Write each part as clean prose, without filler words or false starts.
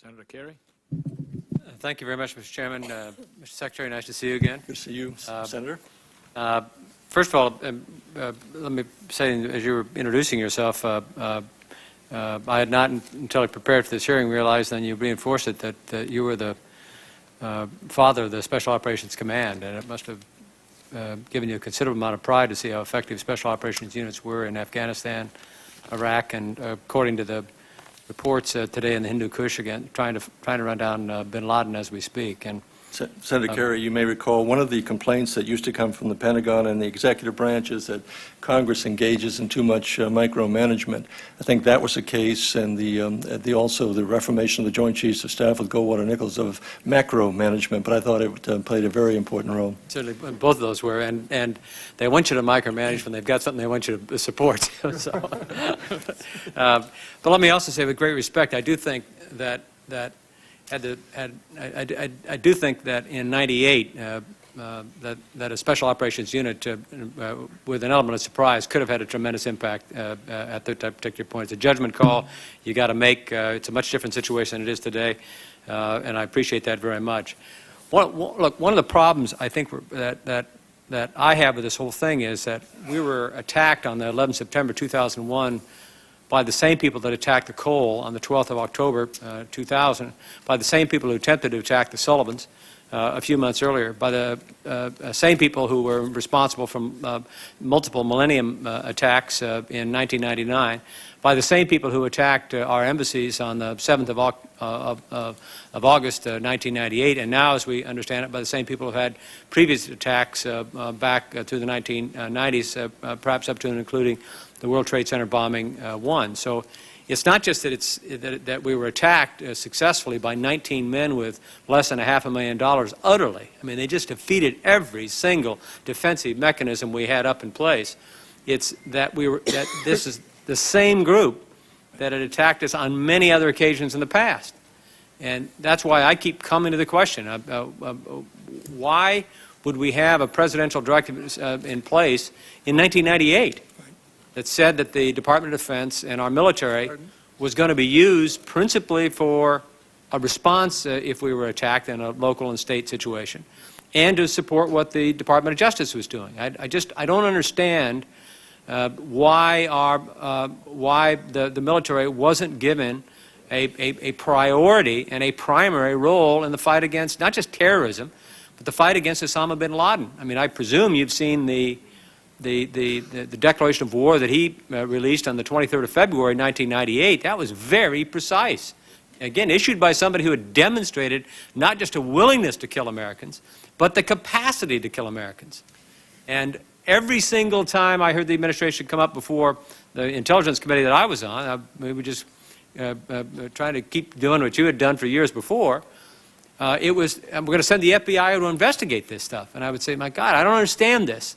Senator Kerrey. Thank you very much, Mr. Chairman. Mr. Secretary, nice to see you again. Good to see you, Senator. First of all, let me say, as you were introducing yourself, I had not, until I prepared for this hearing, realized, and you reinforced it, that you were the father of the Special Operations Command, and it must have given you a considerable amount of pride to see how effective Special Operations units were in Afghanistan, Iraq, and according to the reports today in the Hindu Kush, again, trying to run down bin Laden as we speak. And Senator Kerrey, you may recall one of the complaints that used to come from the Pentagon and the executive branch is that Congress engages in too much micromanagement. I think that was the case, and also the reformation of the Joint Chiefs of Staff with Goldwater Nichols of macro management, but I thought it played a very important role. Certainly, both of those were, and they want you to micromanage when they've got something they want you to support. So, but let me also say, with great respect, I do think that I do think that in '98 that a special operations unit with an element of surprise could have had a tremendous impact at that particular point. It's a judgment call you got to make. It's a much different situation than it is today, and I appreciate that very much. Look, one of the problems I think that I have with this whole thing is that we were attacked on the 11th September 2001 by the same people that attacked the Cole on the 12th of October 2000, by the same people who attempted to attack the Sullivans a few months earlier, by the same people who were responsible for multiple millennium attacks in 1999, by the same people who attacked our embassies on the 7th of August 1998, and now, as we understand it, by the same people who had previous attacks back through the 1990s, perhaps up to and including the World Trade Center bombing one. So it's not just that that we were attacked successfully by 19 men with less than $500,000 utterly. I mean, they just defeated every single defensive mechanism we had up in place. It's that this is the same group that had attacked us on many other occasions in the past. And that's why I keep coming to the question, why would we have a presidential directive in place in 1998 that said that the Department of Defense and our military was going to be used principally for a response if we were attacked in a local and state situation, and to support what the Department of Justice was doing. I don't understand why the military wasn't given a priority and a primary role in the fight against not just terrorism, but the fight against Osama bin Laden. I mean, I presume you've seen the declaration of war that he released on the 23rd of February 1998. That was very precise. Again, issued by somebody who had demonstrated not just a willingness to kill Americans, but the capacity to kill Americans. And every single time I heard the administration come up before the Intelligence Committee that I was on, we were just trying to keep doing what you had done for years before, it was, we're going to send the FBI to investigate this stuff. And I would say, my God, I don't understand this.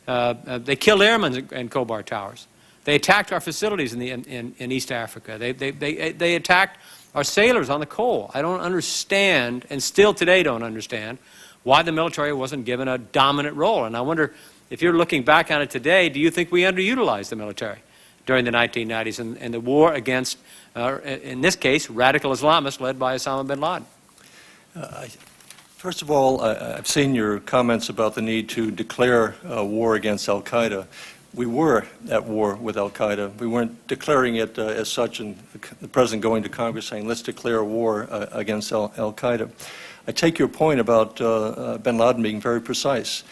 They killed airmen in Khobar Towers. They attacked our facilities in East Africa. They attacked our sailors on the Cole. I don't understand, and still today don't understand, why the military wasn't given a dominant role. And I wonder, if you're looking back on it today, do you think we underutilized the military during the 1990s and the war against, in this case, radical Islamists led by Osama bin Laden? First of all, I've seen your comments about the need to declare war against al-Qaeda. We were at war with al-Qaeda. We weren't declaring it as such, and the President going to Congress saying, let's declare war against al-Qaeda. I take your point about bin Laden being very precise.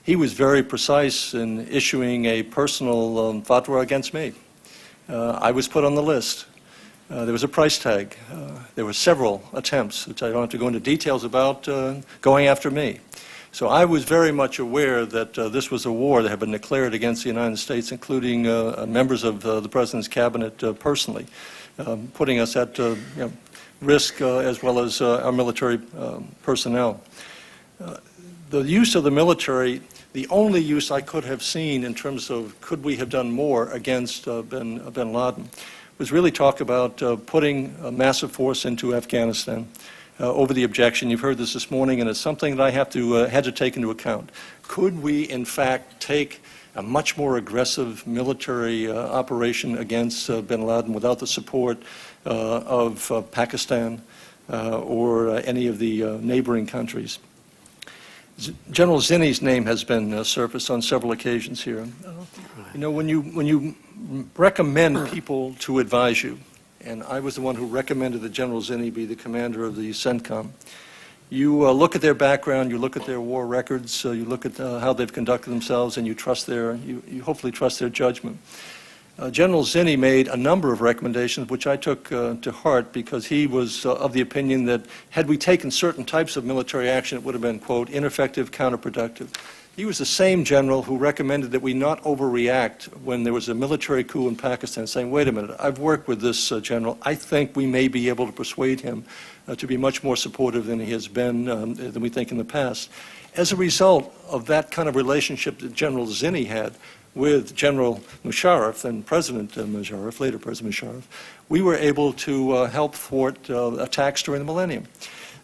He was very precise in issuing a personal fatwa against me. I was put on the list. There was a price tag. There were several attempts, which I don't have to go into details about, going after me. So I was very much aware that this was a war that had been declared against the United States, including members of the President's cabinet personally, putting us at risk as well as our military personnel. The use of the military, the only use I could have seen in terms of could we have done more against bin Laden, was really talk about putting a massive force into Afghanistan over the objection. You've heard this morning, and it's something that I had to take into account. Could we, in fact, take a much more aggressive military operation against bin Laden without the support of Pakistan, or any of the neighboring countries. General Zinni's name has been surfaced on several occasions here. You know, when you recommend people to advise you, and I was the one who recommended that General Zinni be the commander of the CENTCOM, you look at their background, you look at their war records, you look at how they've conducted themselves, and you hopefully trust their judgment. General Zinni made a number of recommendations, which I took to heart, because he was of the opinion that had we taken certain types of military action, it would have been, quote, ineffective, counterproductive. He was the same general who recommended that we not overreact when there was a military coup in Pakistan, saying, wait a minute, I've worked with this general. I think we may be able to persuade him to be much more supportive than he has been, than we think in the past. As a result of that kind of relationship that General Zinni had with General Musharraf and President Musharraf, later President Musharraf, we were able to help thwart attacks during the millennium.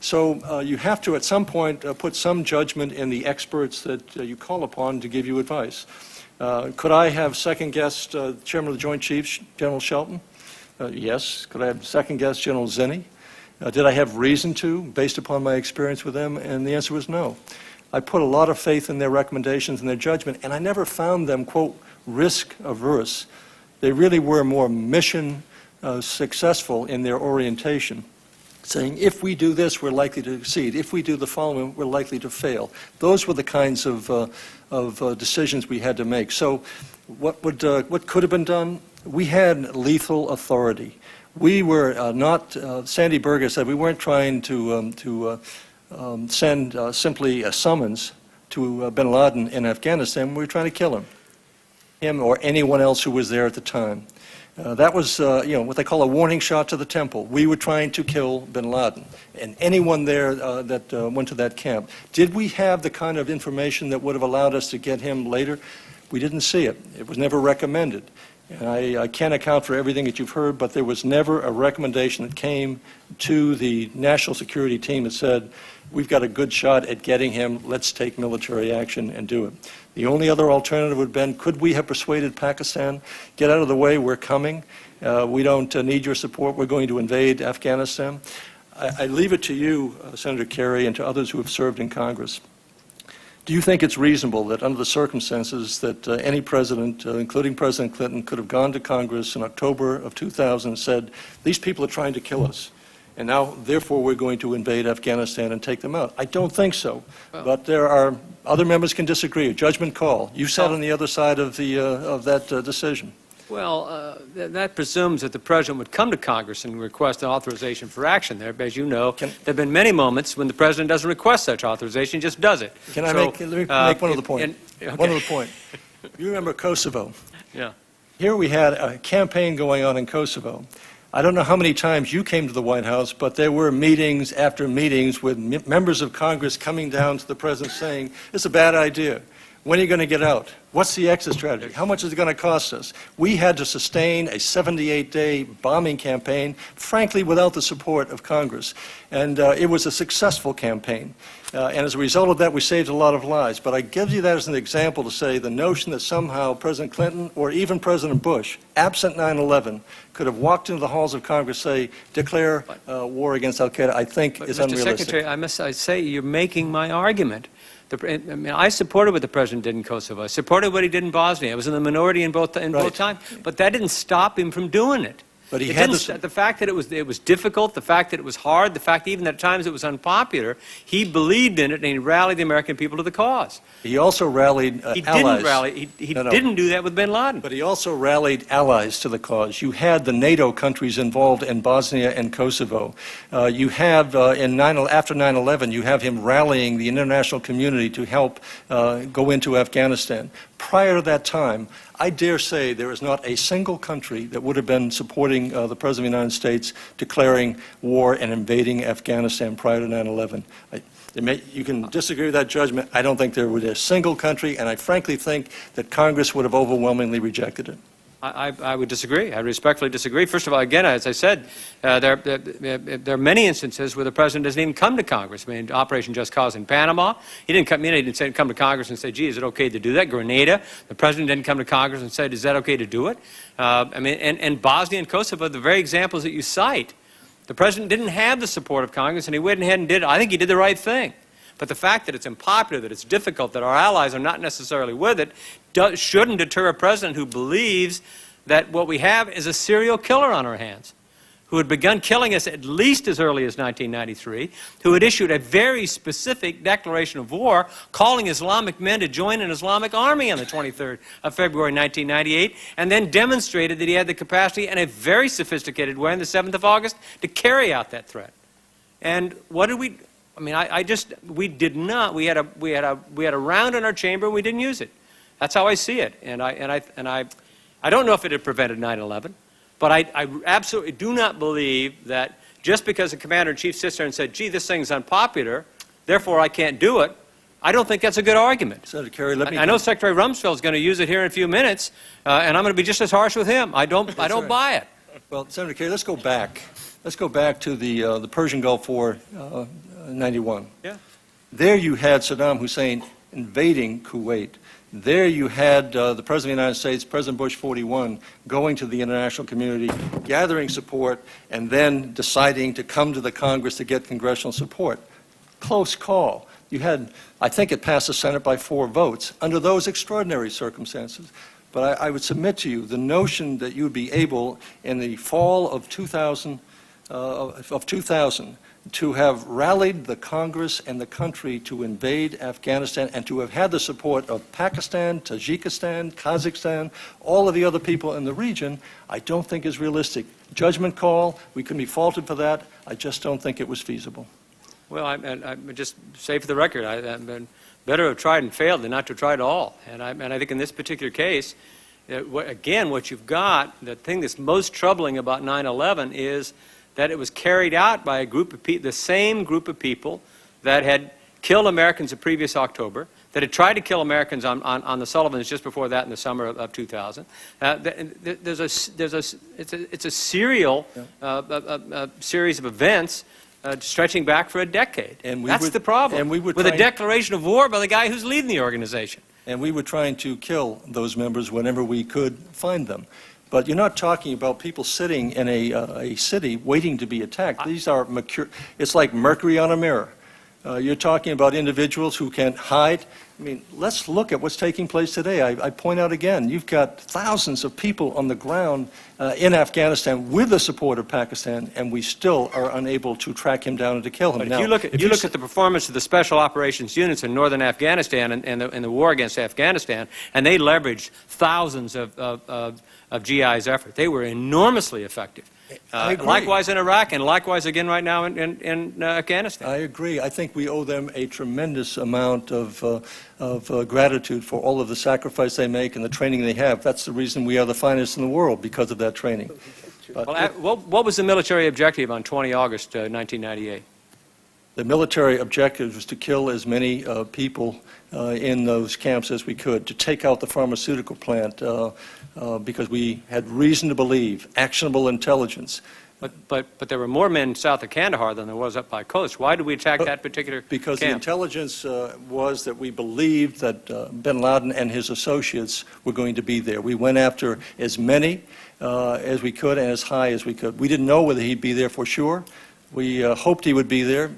So you have to, at some point, put some judgment in the experts that you call upon to give you advice. Could I have second-guessed Chairman of the Joint Chiefs, General Shelton? Yes. Could I have second-guessed General Zinni? Did I have reason to, based upon my experience with them? And the answer was no. I put a lot of faith in their recommendations and their judgment, and I never found them, quote, risk-averse. They really were more mission successful in their orientation, saying, if we do this, we're likely to succeed. If we do the following, we're likely to fail. Those were the kinds of decisions we had to make. So what could have been done? We had lethal authority. We were not, Sandy Berger said, we weren't trying to send simply a summons to bin Laden in Afghanistan. We were trying to kill him or anyone else who was there at the time. That was, what they call a warning shot to the temple. We were trying to kill bin Laden and anyone there that went to that camp. Did we have the kind of information that would have allowed us to get him later? We didn't see it. It was never recommended. And I can't account for everything that you've heard, but there was never a recommendation that came to the national security team that said, we've got a good shot at getting him, let's take military action and do it. The only other alternative would have been, could we have persuaded Pakistan, get out of the way, we're coming, we don't need your support, we're going to invade Afghanistan? I leave it to you, Senator Kerrey, and to others who have served in Congress. Do you think it's reasonable that under the circumstances that any president, including President Clinton, could have gone to Congress in October of 2000 and said, these people are trying to kill us, and now, therefore, we're going to invade Afghanistan and take them out? I don't think so. Well, but there are, other members can disagree, a judgment call. You sat on the other side of that decision. Well, that presumes that the President would come to Congress and request an authorization for action there. But as you know, there have been many moments when the President doesn't request such authorization, just does it. Let me make one other point. Okay. One other point. You remember Kosovo. Yeah. Here we had a campaign going on in Kosovo. I don't know how many times you came to the White House, but there were meetings after meetings with members of Congress coming down to the President saying, it's a bad idea. When are you going to get out? What's the exit strategy? How much is it going to cost us? We had to sustain a 78-day bombing campaign, frankly, without the support of Congress. And it was a successful campaign. And as a result of that, we saved a lot of lives. But I give you that as an example to say the notion that somehow President Clinton or even President Bush, absent 9/11, could have walked into the halls of Congress, say, declare war against al-Qaeda, I think is unrealistic. Mr. Secretary, I say you're making my argument. I supported what the President did in Kosovo. I supported what he did in Bosnia. I was in the minority in both times. But that didn't stop him from doing it. But he had the fact that it was difficult, the fact that it was hard, the fact even that at times it was unpopular, he believed in it and he rallied the American people to the cause. He also rallied allies. He didn't do that with bin Laden. But he also rallied allies to the cause. You had the NATO countries involved in Bosnia and Kosovo. You have, after 9/11, you have him rallying the international community to help go into Afghanistan. Prior to that time, I dare say there is not a single country that would have been supporting the President of the United States declaring war and invading Afghanistan prior to 9/11. You can disagree with that judgment. I don't think there would be a single country, and I frankly think that Congress would have overwhelmingly rejected it. I would disagree. I respectfully disagree. First of all, again, as I said, there are many instances where the President doesn't even come to Congress. I mean, Operation Just Cause in Panama, he didn't come to Congress and say, gee, is it okay to do that? Grenada, the President didn't come to Congress and said, is that okay to do it? And Bosnia and Kosovo, the very examples that you cite, The President didn't have the support of Congress, and he went ahead and did it. I think he did the right thing. But the fact that it's unpopular, that it's difficult, that our allies are not necessarily with it, shouldn't deter a President who believes that what we have is a serial killer on our hands, who had begun killing us at least as early as 1993, who had issued a very specific declaration of war calling Islamic men to join an Islamic army on the 23rd of February 1998, and then demonstrated that he had the capacity in a very sophisticated way on the 7th of August to carry out that threat. And what did we... I mean, we did not. We had a round in our chamber. We didn't use it. That's how I see it. And I don't know if it had prevented 9/11, but I absolutely do not believe that just because the commander-in-chief sits there and said, "Gee, this thing's unpopular, therefore I can't do it." I don't think that's a good argument. Senator Kerrey, let me... I know Secretary Rumsfeld is going to use it here in a few minutes, and I'm going to be just as harsh with him. I don't buy it. Well, Senator Kerrey, let's go back. Let's go back to the Persian Gulf War. 91. Yeah. There you had Saddam Hussein invading Kuwait. There you had the President of the United States, President Bush 41, going to the international community, gathering support, and then deciding to come to the Congress to get congressional support. Close call. You had, I think it passed the Senate by 4 votes under those extraordinary circumstances. But I would submit to you the notion that you would be able, in the fall of 2000, to have rallied the Congress and the country to invade Afghanistan and to have had the support of Pakistan, Tajikistan, Kazakhstan, all of the other people in the region, I don't think is realistic. Judgment call, we can be faulted for that. I just don't think it was feasible. Well, I just say for the record, better to have tried and failed than not to have tried at all. And I think in this particular case, again, what you've got, the thing that's most troubling about 9/11 is that it was carried out by a group of people, the same group of people that had killed Americans the previous October, that had tried to kill Americans on the Sullivans just before that in the summer of 2000. It's a serial series of events stretching back for a decade. And that's the problem, with a declaration of war by the guy who's leading the organization. And we were trying to kill those members whenever we could find them. But you're not talking about people sitting in a city waiting to be attacked. These are, it's like mercury on a mirror. You're talking about individuals who can hide. I mean, let's look at what's taking place today. I point out again, you've got thousands of people on the ground in Afghanistan with the support of Pakistan, and we still are unable to track him down and to kill him. But now, if you look at the performance of the special operations units in northern Afghanistan and the war against Afghanistan, and they leveraged thousands of GI's effort. They were enormously effective. Likewise in Iraq, and likewise again right now in Afghanistan. I agree. I think we owe them a tremendous amount of gratitude for all of the sacrifice they make and the training they have. That's the reason we are the finest in the world, because of that training. What was the military objective on 20 August 1998? The military objective was to kill as many people in those camps as we could, to take out the pharmaceutical plant because we had reason to believe, actionable intelligence. But there were more men south of Kandahar than there was up by coast. Why did we attack that particular Because camp? the intelligence was that we believed that bin Laden and his associates were going to be there. We went after as many as we could and as high as we could. We didn't know whether he'd be there for sure. We hoped he would be there.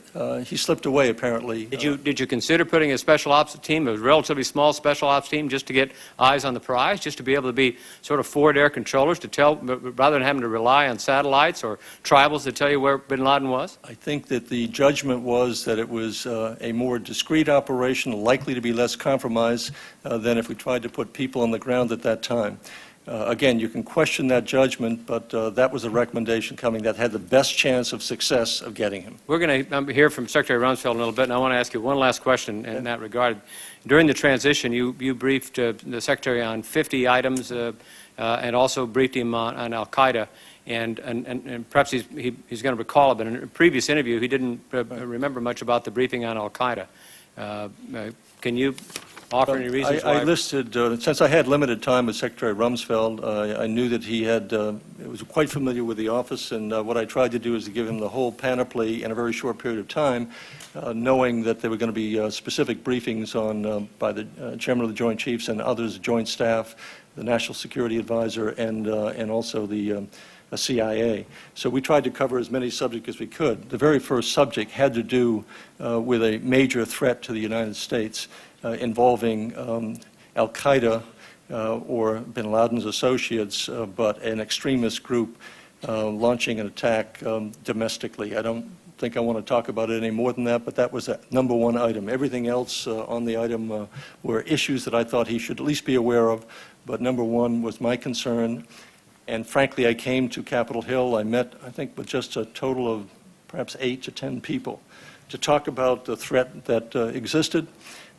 He slipped away, apparently. Did you consider putting a special ops team, a relatively small special ops team, just to get eyes on the prize, just to be able to be sort of forward air controllers to tell, rather than having to rely on satellites or tribals to tell you where bin Laden was? I think that the judgment was that it was a more discreet operation, likely to be less compromised than if we tried to put people on the ground at that time. Again, you can question that judgment, but that was a recommendation coming that had the best chance of success of getting him. We're going to hear from Secretary Rumsfeld in a little bit, and I want to ask you one last question in that regard. During the transition, you briefed the Secretary on 50 items and also briefed him on Al-Qaeda. And perhaps he's going to recall it, but in a previous interview, he didn't remember much about the briefing on Al-Qaeda. Can you offer any reasons why? I listed, since I had limited time with Secretary Rumsfeld, I knew that he was quite familiar with the office, and what I tried to do is to give him the whole panoply in a very short period of time, knowing that there were going to be specific briefings on by the Chairman of the Joint Chiefs and others, Joint Staff, the National Security Advisor, and also the CIA. So we tried to cover as many subjects as we could. The very first subject had to do with a major threat to the United States involving al-Qaeda or bin Laden's associates, but an extremist group launching an attack domestically. I don't think I want to talk about it any more than that, but that was a number one item. Everything else on the item were issues that I thought he should at least be aware of, but number one was my concern. And frankly, I came to Capitol Hill. I met, I think, with just a total of perhaps 8 to 10 people to talk about the threat that existed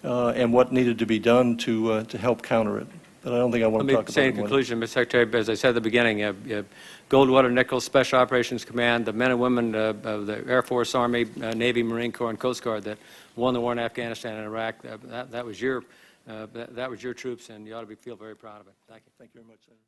and what needed to be done to help counter it. But I don't think I want to talk about it more. Let me say in conclusion, Mr. Secretary, as I said at the beginning, Goldwater Nichols Special Operations Command, the men and women of the Air Force, Army, Navy, Marine Corps, and Coast Guard that won the war in Afghanistan and Iraq, that was your troops, and you ought to feel very proud of it. Thank you. Thank you very much, Senator.